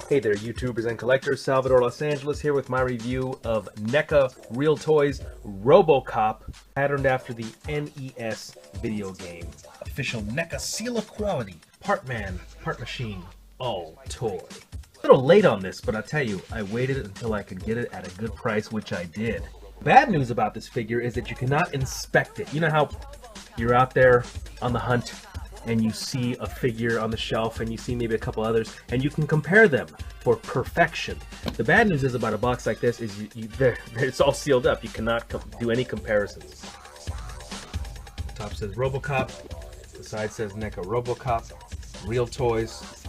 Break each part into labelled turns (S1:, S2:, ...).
S1: Hey there, YouTubers and collectors. Salvador Los Angeles here with my review of NECA Real Toys RoboCop, patterned after the NES video game. Official NECA seal of quality. Part man, part machine, all toy. A little late on this, but I tell you, I waited until I could get it at a good price, which I did. Bad news about this figure is that you cannot inspect it. You know how you're out there on the hunt and you see a figure on the shelf and you see maybe a couple others and you can compare them for perfection. The bad news is about a box like this is it's all sealed up. You cannot do any comparisons. The top says RoboCop, the side says NECA RoboCop, Real Toys,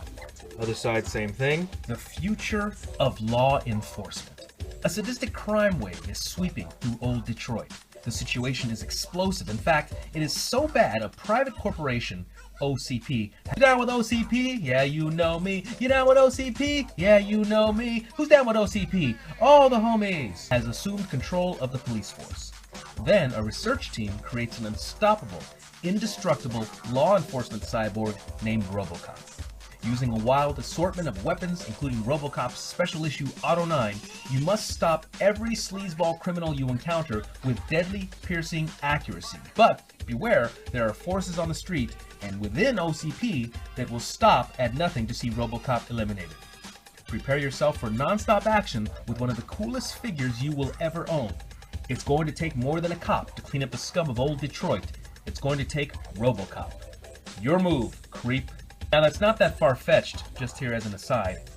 S1: other side same thing. The future of law enforcement. A sadistic crime wave is sweeping through old Detroit. The situation is explosive. In fact, it is so bad a private corporation, OCP. You down with OCP? Yeah, you know me. You down with OCP? Yeah, you know me. Who's down with OCP? All the homies. Has assumed control of the police force. Then a research team creates an unstoppable, indestructible law enforcement cyborg named RoboCop. Using a wild assortment of weapons, including RoboCop's special issue Auto 9, you must stop every sleazeball criminal you encounter with deadly, piercing accuracy. But beware, there are forces on the street and within OCP that will stop at nothing to see RoboCop eliminated. Prepare yourself for non-stop action with one of the coolest figures you will ever own. It's going to take more than a cop to clean up the scum of old Detroit. It's going to take RoboCop. Your move, creep. Now that's not that far-fetched, just here as an aside,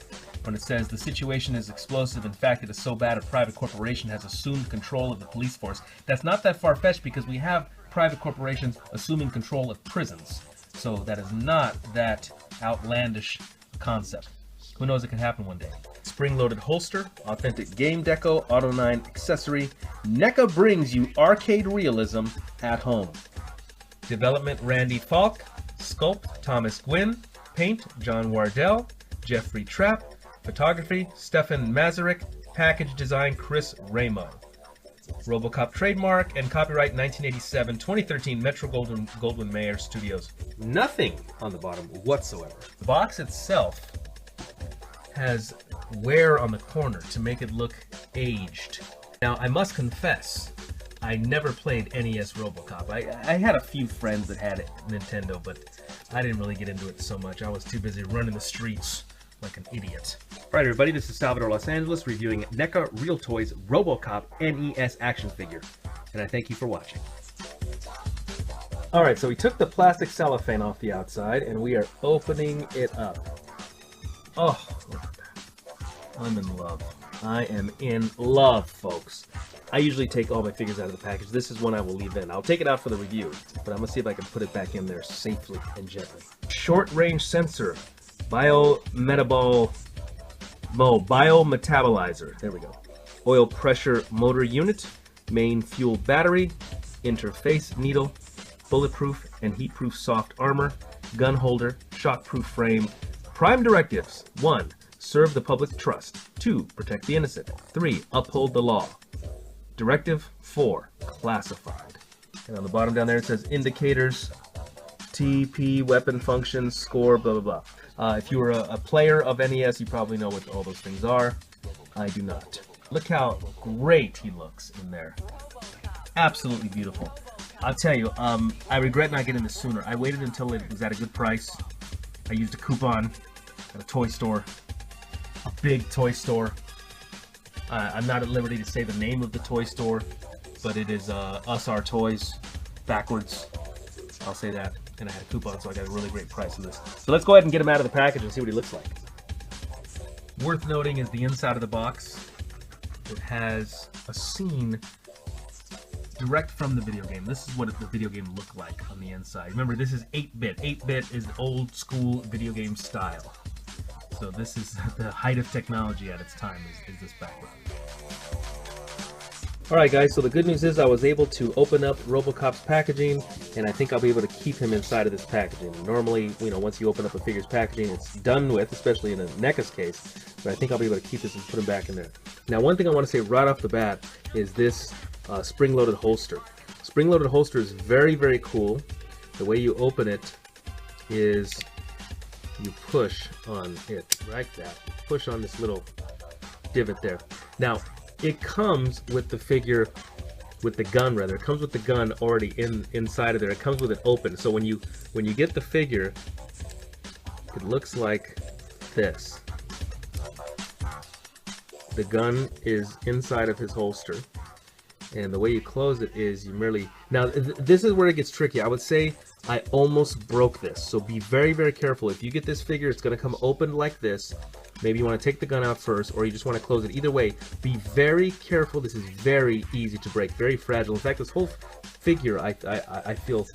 S1: when it says the situation is explosive. In fact, it is so bad a private corporation has assumed control of the police force. That's not that far-fetched because we have private corporations assuming control of prisons. So that is not that outlandish concept. Who knows, it could happen one day. Spring-loaded holster, authentic game deco, Auto 9 accessory. NECA brings you arcade realism at home. Development Randy Falk. Sculpt, Thomas Gwynn. Paint, John Wardell. Jeffrey Trapp. Photography, Stefan Masaryk. Package design, Chris Ramo. RoboCop trademark and copyright 1987-2013 Metro-Goldwyn-Mayer Studios. Nothing on the bottom whatsoever. The box itself has wear on the corner to make it look aged. Now, I must confess, I never played NES RoboCop. I had a few friends that had it, Nintendo, but I didn't really get into it so much. I was too busy running the streets like an idiot. Alright everybody, this is Salvador Los Angeles reviewing NECA Real Toys RoboCop NES action figure. And I thank you for watching. Alright, so we took the plastic cellophane off the outside and we are opening it up. Oh, look at that. I'm in love. I am in love, folks. I usually take all my figures out of the package. This is one I will leave in. I'll take it out for the review, but I'm going to see if I can put it back in there safely and gently. Short-range sensor. Biometabolizer. There we go. Oil pressure motor unit. Main fuel battery. Interface needle. Bulletproof and heatproof soft armor. Gun holder. Shockproof frame. Prime directives. 1. Serve the public trust. 2. Protect the innocent. 3. Uphold the law. Directive 4. Classified. And on the bottom down there it says indicators, TP, weapon functions, score, blah, blah, blah. If you were a player of NES, you probably know what all those things are. I do not. Look how great he looks in there. Absolutely beautiful. I'll tell you, I regret not getting this sooner. I waited until it was at a good price. I used a coupon at a toy store, a big toy store. I'm not at liberty to say the name of the toy store, but it is Us Our Toys, backwards. I'll say that. And I had a coupon, so I got a really great price on this. So let's go ahead and get him out of the package and see what he looks like. Worth noting is the inside of the box. It has a scene direct from the video game. This is what the video game looked like on the inside. Remember, this is 8-bit. 8-bit is the old school video game style. So this is the height of technology at its time, is this background. Alright guys, so the good news is I was able to open up RoboCop's packaging, and I think I'll be able to keep him inside of this packaging. Normally, you know, once you open up a figure's packaging, it's done with, especially in a NECA's case, but I think I'll be able to keep this and put him back in there. Now, one thing I want to say right off the bat is this spring-loaded holster. Spring-loaded holster is very, very cool. The way you open it is you push on it like that. Push on this little divot there. Now, it comes with the figure, with the gun rather. It comes with the gun already inside of there. It comes with it open. So when you get the figure, it looks like this. The gun is inside of his holster, and the way you close it is you merely... Now, this is where it gets tricky. I would say I almost broke this, so be very, very careful. If you get this figure, it's going to come open like this. Maybe you want to take the gun out first, or you just want to close it. Either way, be very careful. This is very easy to break, very fragile. In fact, this whole figure, I feel,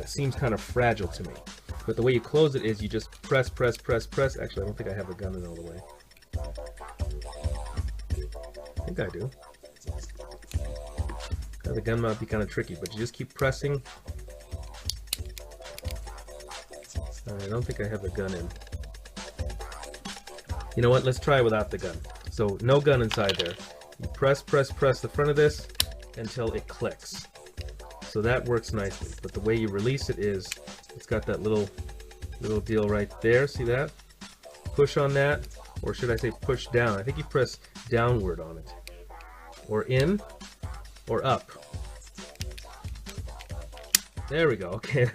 S1: seems kind of fragile to me. But the way you close it is you just press, press, press, press. Actually, I don't think I have the gun in all the way. I think I do. Now, the gun might be kind of tricky, but you just keep pressing. I don't think I have the gun in. You know what? Let's try without the gun. So no gun inside there. You press, press, press the front of this until it clicks. So that works nicely. But the way you release it is, it's got that little deal right there. See that? Push on that, or should I say push down? I think you press downward on it, or in, or up. There we go. Okay,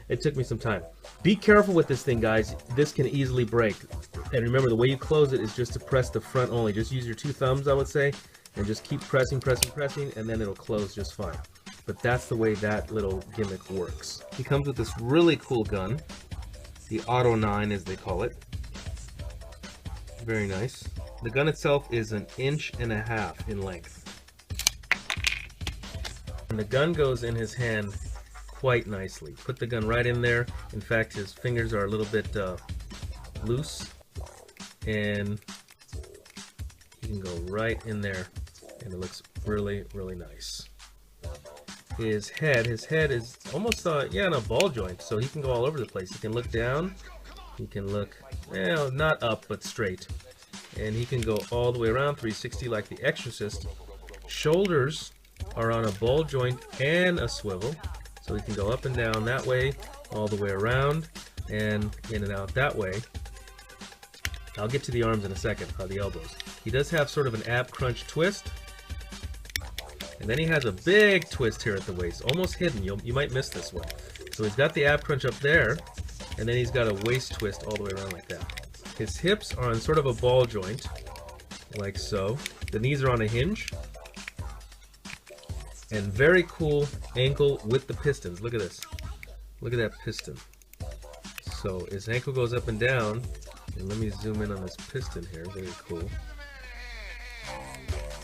S1: it took me some time. Be careful with this thing, guys. This can easily break. And remember, the way you close it is just to press the front only. Just use your two thumbs, I would say, and just keep pressing, pressing, pressing, and then it'll close just fine. But that's the way that little gimmick works. He comes with this really cool gun, the Auto 9 as they call it. Very nice. The gun itself is 1.5 inches in length. And the gun goes in his hand quite nicely. Put the gun right in there. In fact, his fingers are a little bit loose, and you can go right in there, and it looks really, really nice. His head is almost yeah, in a ball joint, so he can go all over the place. He can look down, he can look, well, not up, but straight, and he can go all the way around 360 like the Exorcist. Shoulders are on a ball joint and a swivel, so he can go up and down that way, all the way around, and in and out that way. I'll get to the arms in a second, the elbows. He does have sort of an ab crunch twist, and then he has a big twist here at the waist, almost hidden. You might miss this one. So he's got the ab crunch up there, and then he's got a waist twist all the way around like that. His hips are on sort of a ball joint, like so. The knees are on a hinge, and very cool ankle with the pistons. Look at this. Look at that piston. So his ankle goes up and down, and let me zoom in on this piston here. Very cool.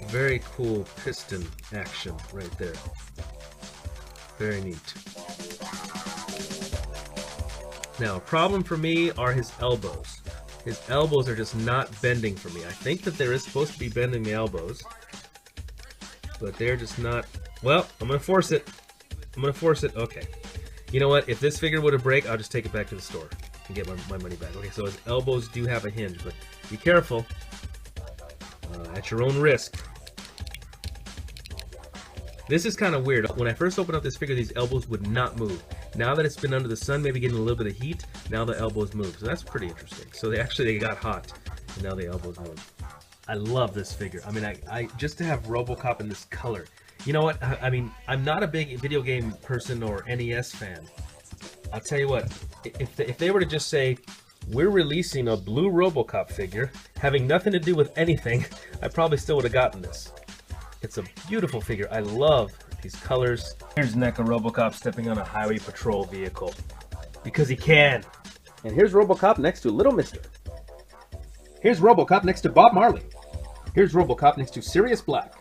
S1: Very cool piston action right there. Very neat. Now, a problem for me are his elbows. His elbows are just not bending for me. I think that there is supposed to be bending the elbows, but they're just not. Well, I'm going to force it. I'm going to force it. Okay. You know what? If this figure would have break, I'll just take it back to the store and get my money back. Okay, so his elbows do have a hinge, but be careful. At your own risk. This is kind of weird. When I first opened up this figure, these elbows would not move. Now that it's been under the sun, maybe getting a little bit of heat, now the elbows move. So that's pretty interesting. So they got hot, and now the elbows move. I love this figure. I mean, I just to have RoboCop in this color. You know what? I mean, I'm not a big video game person or NES fan. I'll tell you what. If they were to just say, we're releasing a blue RoboCop figure, having nothing to do with anything, I probably still would have gotten this. It's a beautiful figure. I love these colors. Here's NECA RoboCop stepping on a highway patrol vehicle. Because he can. And here's RoboCop next to Little Mister. Here's RoboCop next to Bob Marley. Here's RoboCop next to Sirius Black.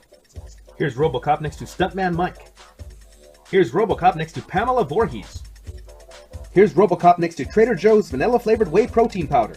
S1: Here's RoboCop next to Stuntman Mike. Here's RoboCop next to Pamela Voorhees. Here's RoboCop next to Trader Joe's vanilla flavored whey protein powder.